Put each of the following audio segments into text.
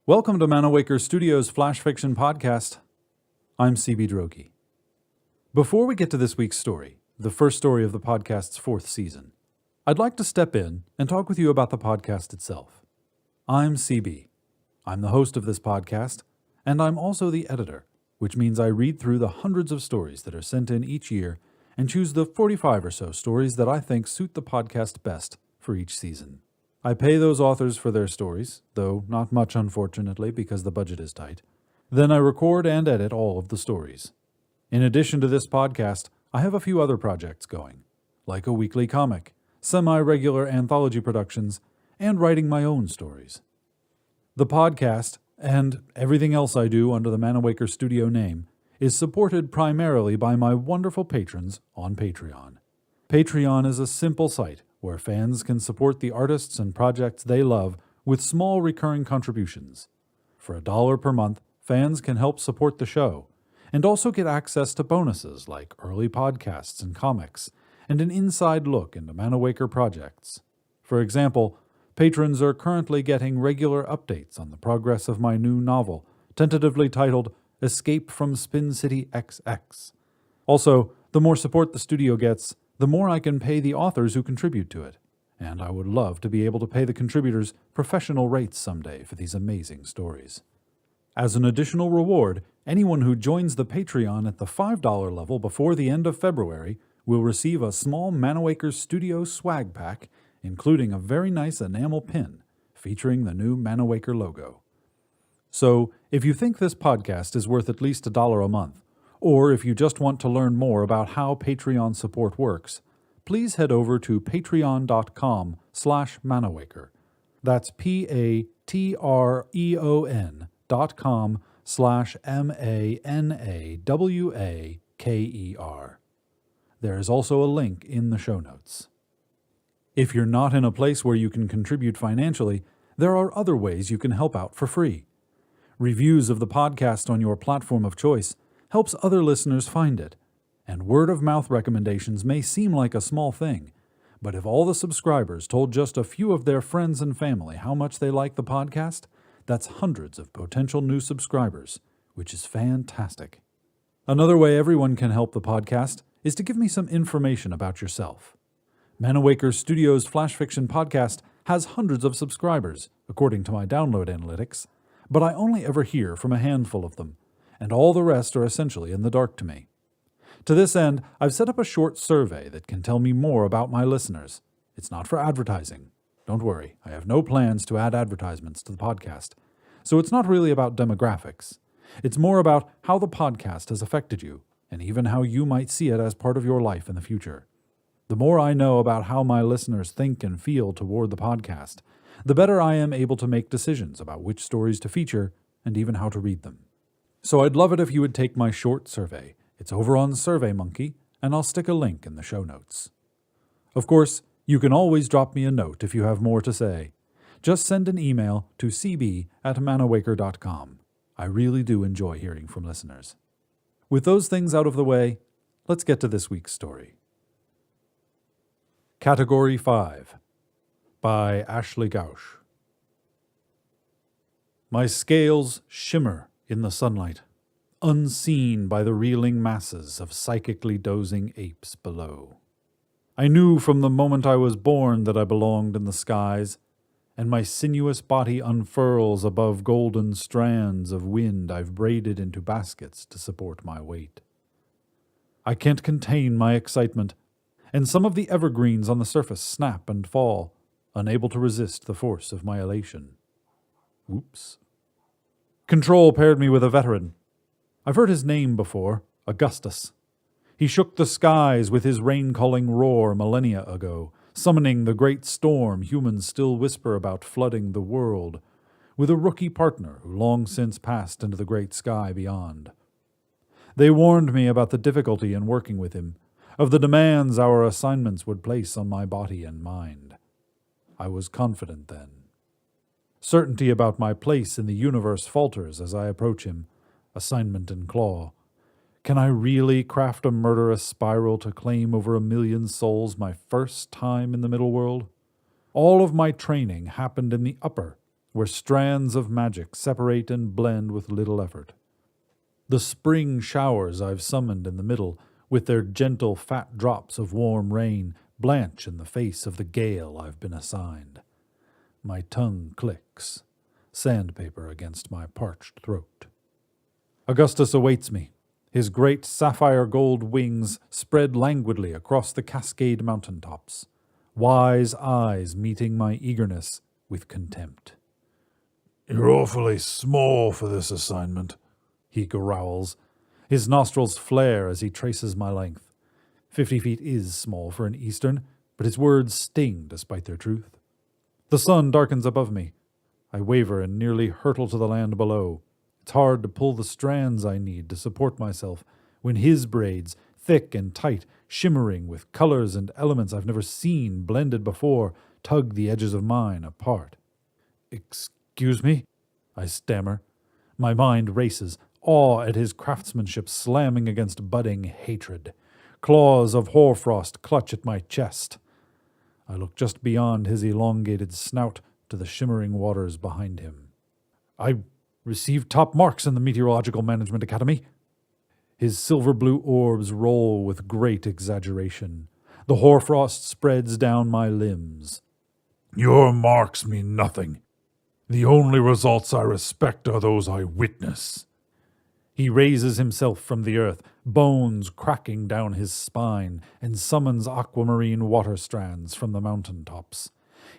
Welcome to Manawaker Studios Flash Fiction Podcast. I'm CB Droege. Before we get to this week's story, the first story of the podcast's fourth season, I'd like to step in and talk with you about the podcast itself. I'm CB. I'm the host of this podcast, and I'm also the editor, which means I read through the hundreds of stories that are sent in each year and choose the 45 or so stories that I think suit the podcast best for each season. I pay those authors for their stories, though not much unfortunately because the budget is tight. Then I record and edit all of the stories. In addition to this podcast, I have a few other projects going, like a weekly comic, semi-regular anthology productions, and writing my own stories. The podcast, and everything else I do under the Manawaker Studio name, is supported primarily by my wonderful patrons on Patreon. Patreon is a simple site where fans can support the artists and projects they love with small recurring contributions. For $1 per month, fans can help support the show, and also get access to bonuses like early podcasts and comics, and an inside look into Manawaker projects. For example, patrons are currently getting regular updates on the progress of my new novel, tentatively titled Escape from Spin City XX. Also, the more support the studio gets, the more I can pay the authors who contribute to it, and I would love to be able to pay the contributors professional rates someday for these amazing stories. As an additional reward, anyone who joins the Patreon at the $5 level before the end of February will receive a small Manawaker Studio swag pack, including a very nice enamel pin featuring the new Manawaker logo. So, if you think this podcast is worth at least $1 a month, or if you just want to learn more about how Patreon support works, please head over to patreon.com/Manawaker. That's patreon.com/MANAWAKER. There is also a link in the show notes. If you're not in a place where you can contribute financially, there are other ways you can help out for free. Reviews of the podcast on your platform of choice helps other listeners find it, and word-of-mouth recommendations may seem like a small thing, but if all the subscribers told just a few of their friends and family how much they like the podcast, that's hundreds of potential new subscribers, which is fantastic. Another way everyone can help the podcast is to give me some information about yourself. Manawaker Studios Flash Fiction Podcast has hundreds of subscribers, according to my download analytics, but I only ever hear from a handful of them, and all the rest are essentially in the dark to me. To this end, I've set up a short survey that can tell me more about my listeners. It's not for advertising. Don't worry, I have no plans to add advertisements to the podcast. So it's not really about demographics. It's more about how the podcast has affected you, and even how you might see it as part of your life in the future. The more I know about how my listeners think and feel toward the podcast, the better I am able to make decisions about which stories to feature and even how to read them. So I'd love it if you would take my short survey. It's over on SurveyMonkey, and I'll stick a link in the show notes. Of course, you can always drop me a note if you have more to say. Just send an email to cb@manawaker.com. I really do enjoy hearing from listeners. With those things out of the way, let's get to this week's story. Category 5 by Ashleigh Gauch. My scales shimmer in the sunlight, unseen by the reeling masses of psychically dozing apes below. I knew from the moment I was born that I belonged in the skies, and my sinuous body unfurls above golden strands of wind I've braided into baskets to support my weight. I can't contain my excitement, and some of the evergreens on the surface snap and fall, unable to resist the force of my elation. Whoops. Control paired me with a veteran. I've heard his name before, Augustus. He shook the skies with his rain-calling roar millennia ago, summoning the great storm humans still whisper about flooding the world, with a rookie partner who long since passed into the great sky beyond. They warned me about the difficulty in working with him, of the demands our assignments would place on my body and mind. I was confident then. Certainty about my place in the universe falters as I approach him, assignment in claw. Can I really craft a murderous spiral to claim over 1,000,000 souls my first time in the middle world? All of my training happened in the upper, where strands of magic separate and blend with little effort. The spring showers I've summoned in the middle, with their gentle fat drops of warm rain, blanch in the face of the gale I've been assigned. My tongue clicks, sandpaper against my parched throat. Augustus awaits me, his great sapphire gold wings spread languidly across the Cascade mountaintops, wise eyes meeting my eagerness with contempt. "You're awfully small for this assignment," he growls. His nostrils flare as he traces my length. 50 feet is small for an Eastern, but his words sting despite their truth. The sun darkens above me. I waver and nearly hurtle to the land below. It's hard to pull the strands I need to support myself when his braids, thick and tight, shimmering with colors and elements I've never seen blended before, tug the edges of mine apart. "Excuse me?" I stammer. My mind races, awe at his craftsmanship slamming against budding hatred. Claws of hoarfrost clutch at my chest. I look just beyond his elongated snout to the shimmering waters behind him. "I received top marks in the Meteorological Management Academy." His silver-blue orbs roll with great exaggeration. The hoarfrost spreads down my limbs. "Your marks mean nothing. The only results I respect are those I witness." He raises himself from the earth, bones cracking down his spine, and summons aquamarine water strands from the mountain tops.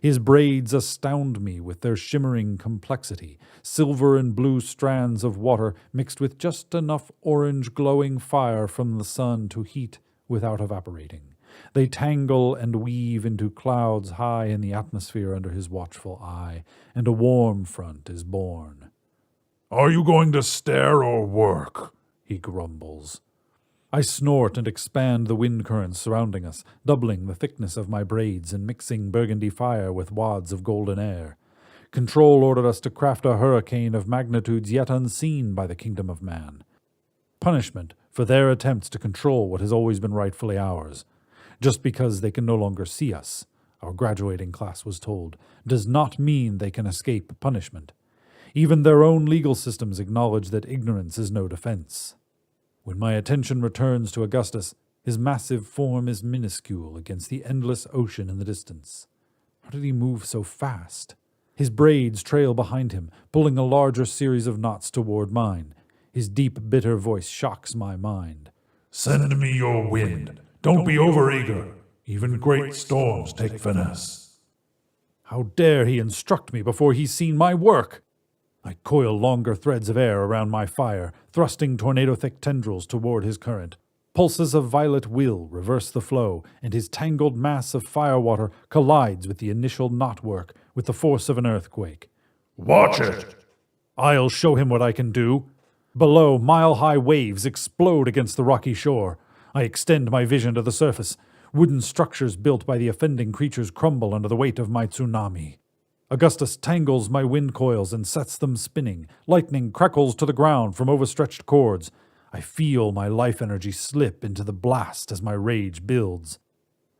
His braids astound me with their shimmering complexity, silver and blue strands of water mixed with just enough orange glowing fire from the sun to heat without evaporating. They tangle and weave into clouds high in the atmosphere under his watchful eye, and a warm front is born. "Are you going to stare or work?" he grumbles. I snort and expand the wind currents surrounding us, doubling the thickness of my braids and mixing burgundy fire with wads of golden air. Control ordered us to craft a hurricane of magnitudes yet unseen by the kingdom of man. Punishment for their attempts to control what has always been rightfully ours. Just because they can no longer see us, our graduating class was told, does not mean they can escape punishment. Even their own legal systems acknowledge that ignorance is no defense. When my attention returns to Augustus, his massive form is minuscule against the endless ocean in the distance. How did he move so fast? His braids trail behind him, pulling a larger series of knots toward mine. His deep, bitter voice shocks my mind. "Send me your wind. Don't be overeager. Even great storms take finesse." How dare he instruct me before he's seen my work? I coil longer threads of air around my fire, thrusting tornado-thick tendrils toward his current. Pulses of violet will reverse the flow, and his tangled mass of firewater collides with the initial knotwork with the force of an earthquake. "Watch it!" I'll show him what I can do. Below, mile-high waves explode against the rocky shore. I extend my vision to the surface. Wooden structures built by the offending creatures crumble under the weight of my tsunami. Augustus tangles my wind coils and sets them spinning. Lightning crackles to the ground from overstretched cords. I feel my life energy slip into the blast as my rage builds.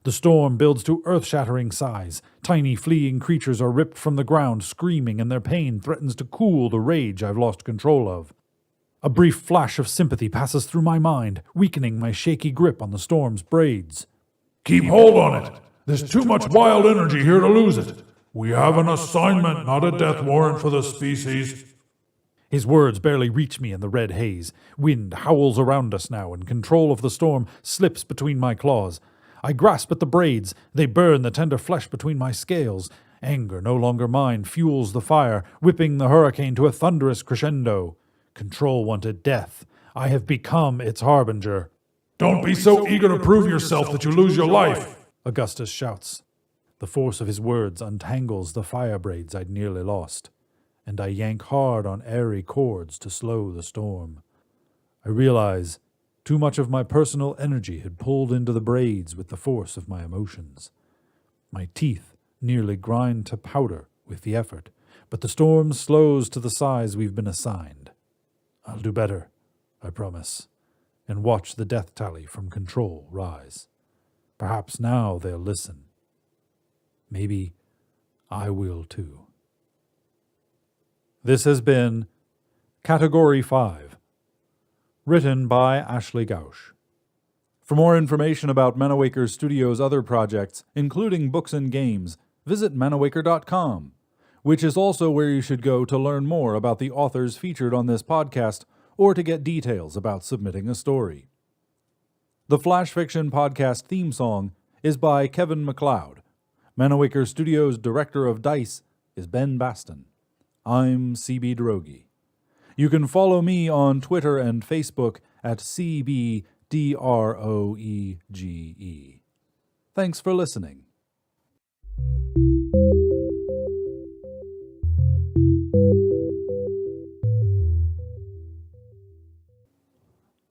The storm builds to earth-shattering size. Tiny fleeing creatures are ripped from the ground, screaming, and their pain threatens to cool the rage I've lost control of. A brief flash of sympathy passes through my mind, weakening my shaky grip on the storm's braids. "Keep hold on it. There's too much wild energy here to lose it. We have an assignment, not a death warrant for the species." His words barely reach me in the red haze. Wind howls around us now, and control of the storm slips between my claws. I grasp at the braids. They burn the tender flesh between my scales. Anger, no longer mine, fuels the fire, whipping the hurricane to a thunderous crescendo. Control wanted death. I have become its harbinger. "Don't be so eager to prove yourself that you lose your life," Augustus shouts. The force of his words untangles the fire braids I'd nearly lost, and I yank hard on airy cords to slow the storm. I realize too much of my personal energy had pulled into the braids with the force of my emotions. My teeth nearly grind to powder with the effort, but the storm slows to the size we've been assigned. I'll do better, I promise, and watch the death tally from Control rise. Perhaps now they'll listen. Maybe I will too. This has been Category 5, written by Ashleigh Gauch. For more information about Manawaker Studios' other projects, including books and games, visit manawaker.com, which is also where you should go to learn more about the authors featured on this podcast or to get details about submitting a story. The Flash Fiction Podcast theme song is by Kevin MacLeod. Manawaker Studios' Director of Dice is Ben Baston. I'm CB Droege. You can follow me on Twitter and Facebook at CBDROEGE. Thanks for listening.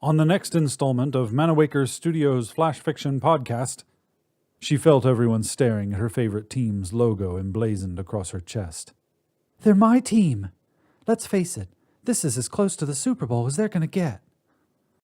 On the next installment of Manawaker Studios' Flash Fiction Podcast, she felt everyone staring at her favorite team's logo emblazoned across her chest. They're my team. Let's face it, this is as close to the Super Bowl as they're going to get.